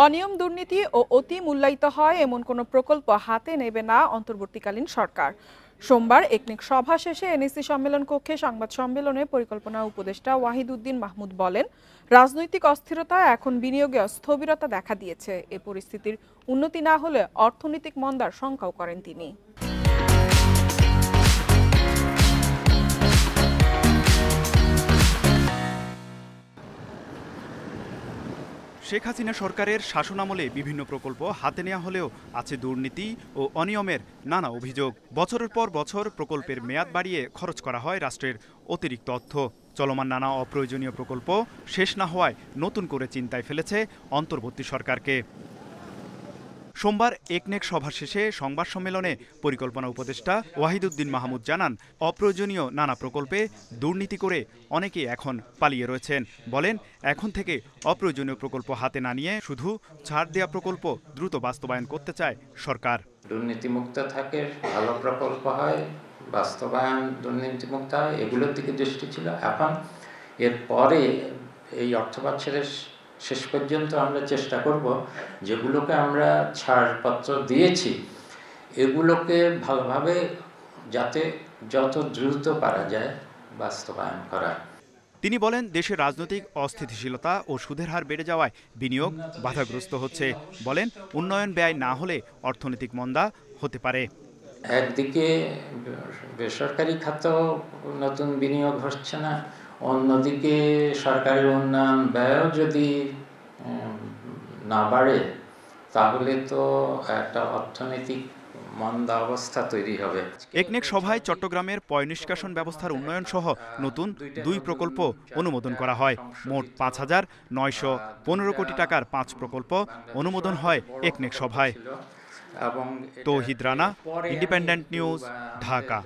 অনিয়ম, দুর্নীতি ও অতি মূল্যায়িত হয় এমন কোনো প্রকল্প হাতে নেবে না অন্তর্বর্তীকালীন সরকার। সোমবার একনেক সভা শেষে এনইসি সম্মেলন কক্ষে সংবাদ সম্মেলনে পরিকল্পনা উপদেষ্টা ওয়াহিদ উদ্দিন মাহমুদ বলেন, রাজনৈতিক অস্থিরতা এখন বিনিয়োগে স্থবিরতা দেখা দিয়েছে। এ পরিস্থিতির উন্নতি না হলে অর্থনৈতিক মন্দার শঙ্কাও করেন তিনি। শেখ হাসিনা সরকারের শাসনামলে বিভিন্ন প্রকল্প হাতে নেওয়া হলেও আছে দুর্নীতি ও অনিয়মের নানা অভিযোগ। বছরের পর বছর প্রকল্পের মেয়াদ বাড়িয়ে খরচ করা হয় রাষ্ট্রের অতিরিক্ত অর্থ। চলমান নানা অপ্রয়োজনীয় প্রকল্প শেষ না হওয়ায় নতুন করে চিন্তায় ফেলেছে অন্তর্বর্তী সরকারকে। সোমবার একনেক সভা শেষে সংবাদ সম্মেলনে পরিকল্পনা উপদেষ্টা ওয়াহিদ উদ্দিন মাহমুদ জানান, অপ্রয়োজনীয় নানা প্রকল্পে দুর্নীতি করে অনেকেই এখন পালিয়ে রয়েছেন। বলেন, এখন থেকে অপ্রয়োজনীয় প্রকল্প হাতে না নিয়ে শুধু ছাড় দেওয়া প্রকল্প দ্রুত বাস্তবায়ন করতে চায় সরকার। দুর্নীতিমুক্ত থাকে, ভালো প্রকল্প হয়, বাস্তবায়ন দুর্নীতিমুক্ত হয়, এগুলোর দিকে দৃষ্টি ছিল। এখন এরপরে এই অর্থ বছরের শেষ পর্যন্ত আমরা চেষ্টা করব যেগুলোকে আমরা ছাড়পত্র দিয়েছি এগুলোকে ভালোভাবে যাতে যত দ্রুত পারা যায় বাস্তবায়ন করা। তিনি বলেন, দেশের রাজনৈতিক অস্থিতিশীলতা ও সুদের হার বেড়ে যাওয়ায় বিনিয়োগ বাধাগ্রস্ত হচ্ছে। বলেন, উন্নয়ন ব্যয় না হলে অর্থনৈতিক মন্দা হতে পারে। একদিকে বেসরকারি খাতেও নতুন বিনিয়োগ হচ্ছে না, অন্যদিকে সরকারের উন্নয়ন ব্যয়ও যদি না বাড়ে তাহলে তো একটা অর্থনৈতিক মন্দা অবস্থা তৈরি হবে। একনেক সভায় চট্টগ্রামের পয় নিষ্কাশন ব্যবস্থার উন্নয়ন সহ নতুন 2 প্রকল্প অনুমোদন করা হয়। মোট 5,915 কোটি টাকার 5 প্রকল্প অনুমোদন হয় একনেক সভায়। তৌহিদ রানা, ইন্ডিপেন্ডেন্ট নিউজ, ঢাকা।